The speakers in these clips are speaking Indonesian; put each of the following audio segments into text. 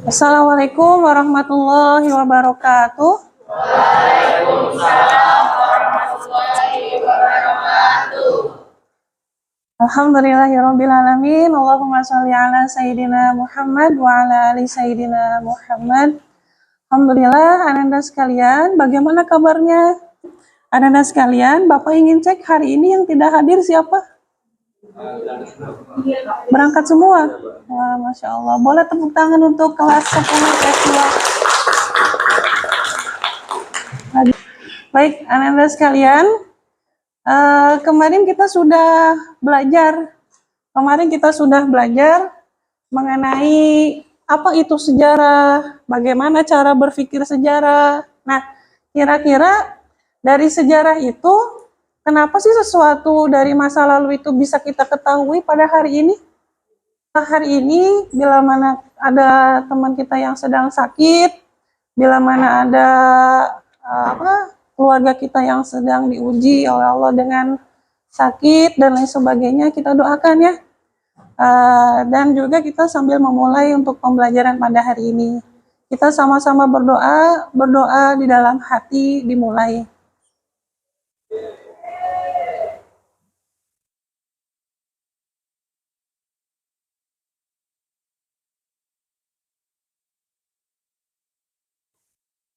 Assalamualaikum warahmatullahi wabarakatuh. Waalaikumsalam warahmatullahi wabarakatuh. Alhamdulillahirabbil alamin. Allahumma shalli ala sayyidina Muhammad wa ala ali sayyidina Muhammad. Alhamdulillah, Ananda sekalian, bagaimana kabarnya? Ananda sekalian, Bapak ingin cek hari ini yang tidak hadir siapa? Berangkat semua? Wah, Masya Allah. Boleh tepuk tangan untuk kelas 10 S2. Baik, Ananda sekalian, kemarin kita sudah belajar mengenai apa itu sejarah, bagaimana cara berpikir sejarah. Nah, kira-kira dari sejarah itu, kenapa sih sesuatu dari masa lalu itu bisa kita ketahui pada hari ini? Hari ini, bila mana ada teman kita yang sedang sakit, bila mana ada keluarga kita yang sedang diuji oleh Allah dengan sakit dan lain sebagainya, kita doakan ya. Dan juga kita sambil memulai untuk pembelajaran pada hari ini, kita sama-sama berdoa di dalam hati dimulai.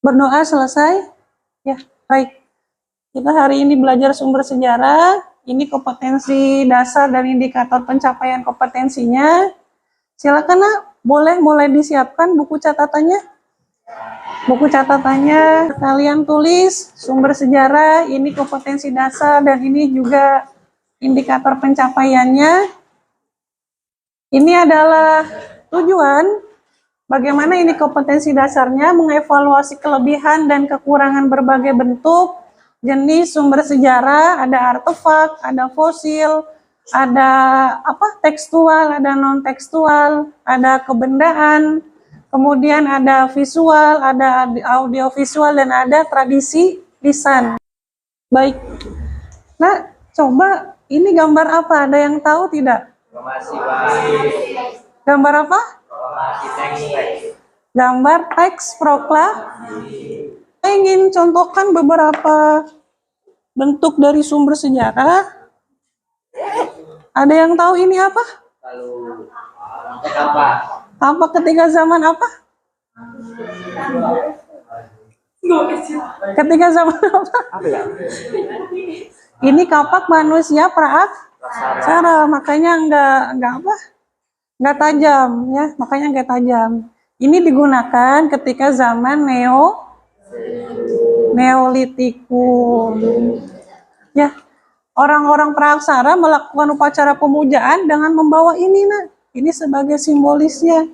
Berdoa selesai? Ya, baik. Kita hari ini belajar sumber sejarah. Ini kompetensi dasar dan indikator pencapaian kompetensinya. Silakan nak, boleh mulai disiapkan buku catatannya. Buku catatannya kalian tulis sumber sejarah, ini kompetensi dasar dan ini juga indikator pencapaiannya. Ini adalah tujuan. Bagaimana ini kompetensi dasarnya, mengevaluasi kelebihan dan kekurangan berbagai bentuk, jenis sumber sejarah, ada artefak, ada fosil, ada tekstual, ada non-tekstual, ada kebendaan, kemudian ada visual, ada audiovisual, dan ada tradisi lisan. Baik. Nah, coba ini gambar apa? Ada yang tahu tidak? Gambar apa? Gambar teks proklamasi. Saya ingin contohkan beberapa bentuk dari sumber sejarah. Ada yang tahu ini apa? Apa ketika zaman apa? Ketika zaman apa? Ini kapak manusia pra-aksara, makanya nggak tajam ya, makanya nggak tajam. Ini digunakan ketika zaman Neolitikum. Ya, orang-orang praaksara melakukan upacara pemujaan dengan membawa ini, nak. Ini sebagai simbolisnya.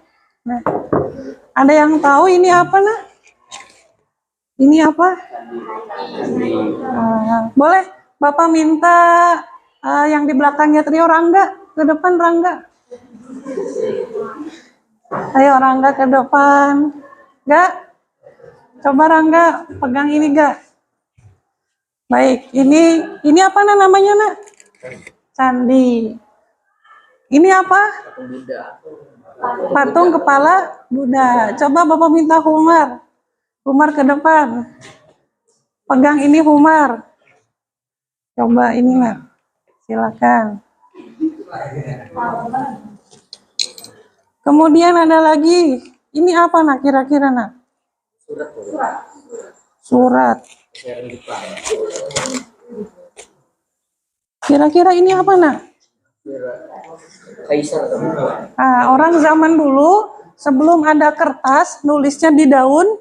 Nah, ada yang tahu ini apa, nak? Ini apa? Boleh Bapak minta yang di belakangnya trio Rangga ke depan, Rangga. Ayo Rangga ke depan. Gak? Coba Rangga pegang ini gak? Baik, ini apa namanya, nak? Candi. Ini apa? Patung kepala Buddha. Coba Bapak minta Humar. Humar ke depan. Pegang ini Humar. Coba ini, nak. Silakan. Kemudian ada lagi. Ini apa, nak? Kira-kira, nak? Surat. Kira-kira ini apa, nak? Orang zaman dulu sebelum ada kertas, nulisnya di daun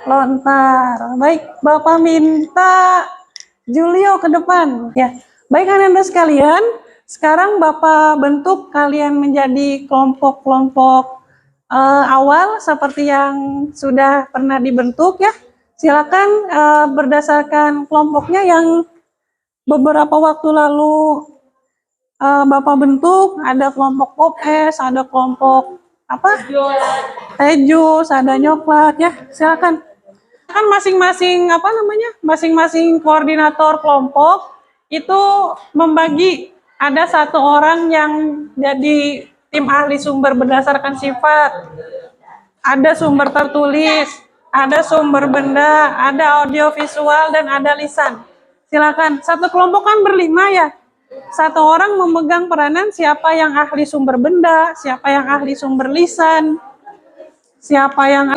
lontar. Baik, Bapak minta Julio ke depan. Ya, baik Anda sekalian. Sekarang Bapak bentuk kalian menjadi kelompok-kelompok awal seperti yang sudah pernah dibentuk ya. Silakan berdasarkan kelompoknya yang beberapa waktu lalu Bapak bentuk. Ada kelompok Popes, ada kelompok Tejus, ada Nyoklat ya. Silakan. Kan masing-masing koordinator kelompok itu membagi, ada satu orang yang jadi tim ahli sumber berdasarkan sifat, ada sumber tertulis, ada sumber benda, ada audio visual, dan ada lisan. Silakan. Satu kelompok kan berlima ya. Satu orang memegang peranan siapa yang ahli sumber benda, siapa yang ahli sumber lisan, siapa yang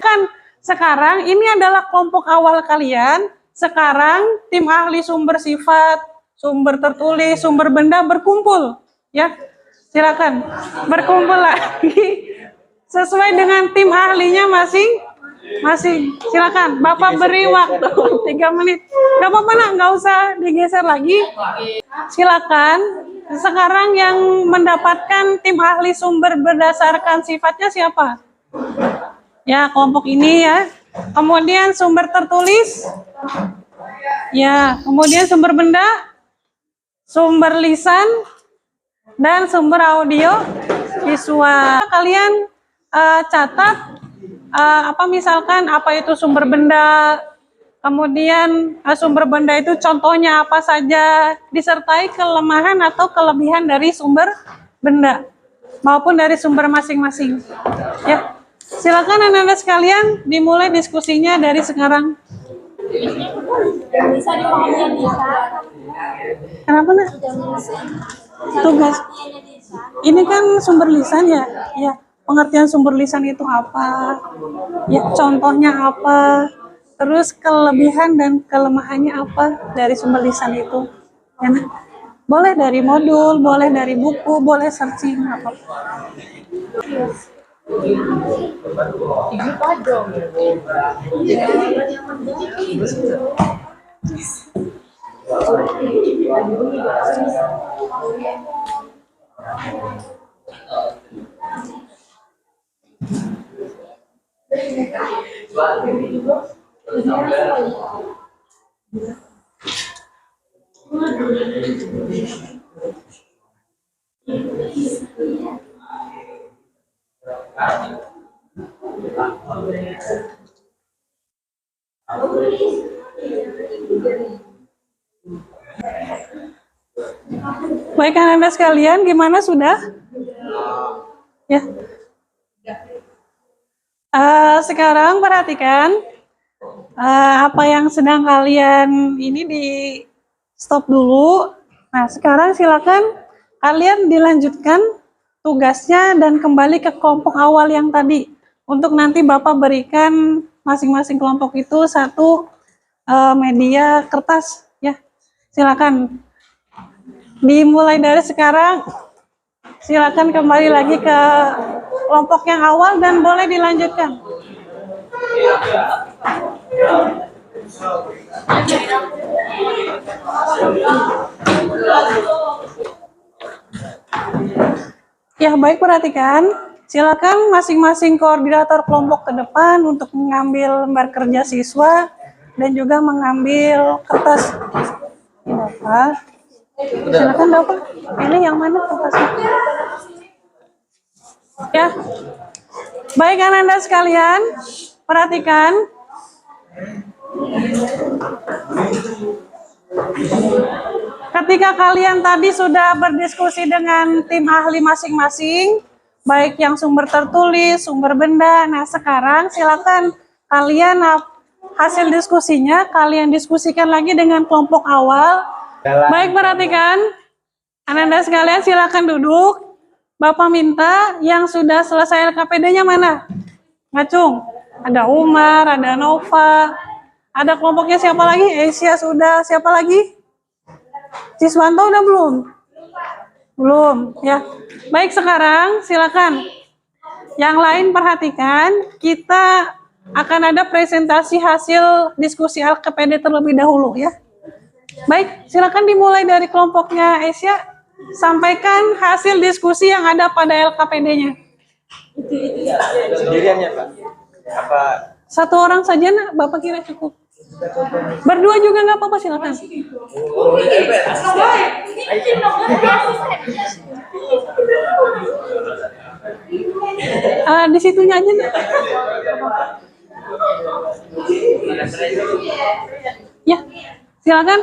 kan sekarang ini adalah kelompok awal kalian. Sekarang tim ahli sumber sifat, sumber tertulis, sumber benda berkumpul, ya. Silakan berkumpul lagi sesuai dengan tim ahlinya masing-masing. Silakan, Bapak beri waktu 3 menit. Gak apa-apa nak, nggak usah digeser lagi. Silakan. Sekarang yang mendapatkan tim ahli sumber berdasarkan sifatnya siapa? Ya, kelompok ini ya. Kemudian sumber tertulis. Ya, kemudian sumber benda, sumber lisan, dan sumber audio visual. Kalian catat misalkan apa itu sumber benda, kemudian sumber benda itu contohnya apa saja, disertai kelemahan atau kelebihan dari sumber benda maupun dari sumber masing-masing. Ya, silakan anak-anak sekalian dimulai diskusinya dari sekarang. Bisa dipahami bisa. Kenapa nak? Tugas. Ini kan sumber lisan ya. Ya, pengertian sumber lisan itu apa? Ya, contohnya apa? Terus kelebihan dan kelemahannya apa dari sumber lisan itu? Ya, nah. Boleh dari modul, boleh dari buku, boleh searching apa. Baik anak-anak sekalian, gimana sudah? Ya. Sekarang perhatikan apa yang sedang kalian ini di stop dulu. Nah, sekarang silakan kalian dilanjutkan tugasnya dan kembali ke kelompok awal yang tadi. Untuk nanti Bapak berikan masing-masing kelompok itu satu media kertas ya. Silakan. Dimulai dari sekarang. Silakan kembali lagi ke kelompok yang awal dan boleh dilanjutkan. Ya, baik, perhatikan. Silakan masing-masing koordinator kelompok ke depan untuk mengambil lembar kerja siswa dan juga mengambil kertas. Bapak. Silakan Bapak, pilih yang mana kertasnya. Ya. Baik anak-anak sekalian, perhatikan. Ketika kalian tadi sudah berdiskusi dengan tim ahli masing-masing, baik yang sumber tertulis, sumber benda. Nah, sekarang silakan kalian hasil diskusinya kalian diskusikan lagi dengan kelompok awal. Baik, perhatikan. Anak-anak sekalian silakan duduk. Bapak minta yang sudah selesai LKPD-nya mana? Ngacung. Ada Umar, ada Nova. Ada kelompoknya siapa lagi? Asia sudah. Siapa lagi? Ciswanto udah belum? Belum, ya. Baik, sekarang silakan. Yang lain perhatikan, kita akan ada presentasi hasil diskusi LKPD terlebih dahulu ya. Baik, silakan dimulai dari kelompoknya Asia. Sampaikan hasil diskusi yang ada pada LKPD-nya. Sendirian ya Pak? Apa Satu orang saja nak, Bapak kira cukup. Berdua juga nggak apa-apa, silakan. Di situnya aja nak. Ya, silakan.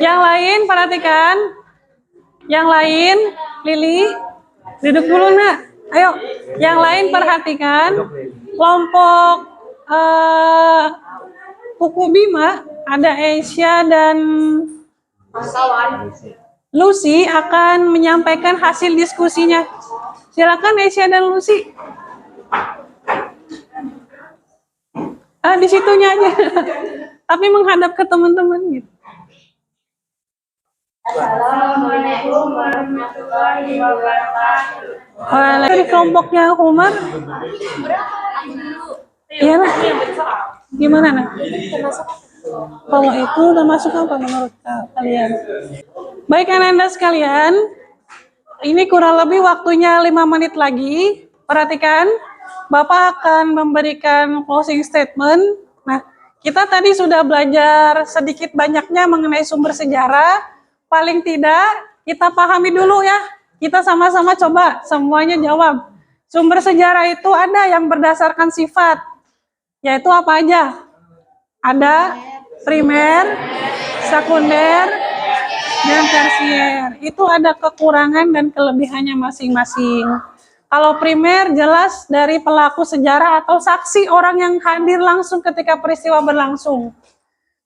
Yang lain perhatikan. Yang lain, Lili, duduk dulu nak. Ayo, yang lain perhatikan. Kelompok Kuku Bima, ada Aisyah dan Lucy akan menyampaikan hasil diskusinya. Silakan Aisyah dan Lucy. Di situnya aja. Tapi menghadap ke teman-teman gitu. Assalamualaikum warahmatullahi wabarakatuh. Dari kelompoknya Umar. Iya nak. Gimana nak? Kalau itu termasuk apa menurut kalian? Baik anak-anak sekalian, ini kurang lebih waktunya 5 menit lagi. Perhatikan, Bapak akan memberikan closing statement. Nah, kita tadi sudah belajar sedikit banyaknya mengenai sumber sejarah. Paling tidak, kita pahami dulu ya. Kita sama-sama coba semuanya jawab. Sumber sejarah itu ada yang berdasarkan sifat. Yaitu apa aja? Ada primer, sekunder, dan tersier. Itu ada kekurangan dan kelebihannya masing-masing. Kalau primer jelas dari pelaku sejarah atau saksi orang yang hadir langsung ketika peristiwa berlangsung.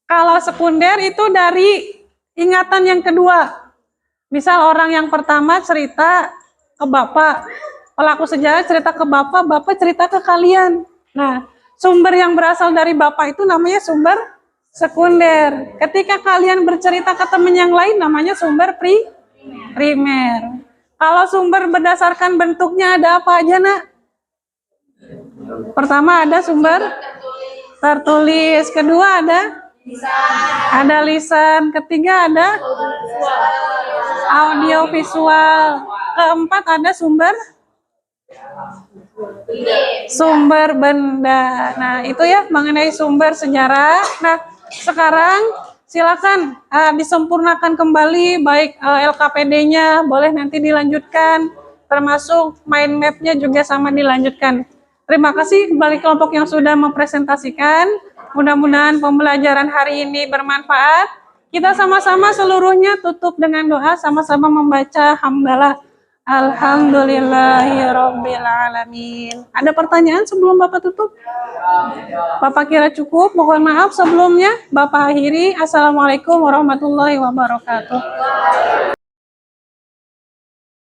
Kalau sekunder itu dari ingatan yang kedua. Misal orang yang pertama cerita ke Bapak, pelaku sejarah cerita ke Bapak, Bapak cerita ke kalian. Nah, sumber yang berasal dari Bapak itu namanya sumber sekunder. Ketika kalian bercerita ke teman yang lain namanya sumber primer. Kalau sumber berdasarkan bentuknya ada apa aja nak? Pertama ada sumber tertulis, kedua ada lisan, ketiga ada audio visual, keempat ada sumber benda. Nah, itu ya mengenai sumber sejarah. Nah, sekarang silakan disempurnakan kembali baik LKPD-nya boleh nanti dilanjutkan, termasuk mind map-nya juga sama dilanjutkan. Terima kasih kembali kelompok yang sudah mempresentasikan. Mudah-mudahan pembelajaran hari ini bermanfaat. Kita sama-sama seluruhnya tutup dengan doa, sama-sama membaca hamdalah. Alhamdulillahirabbil alamin. Ada pertanyaan sebelum Bapak tutup? Bapak kira cukup? Mohon maaf sebelumnya. Bapak akhiri. Assalamualaikum warahmatullahi wabarakatuh.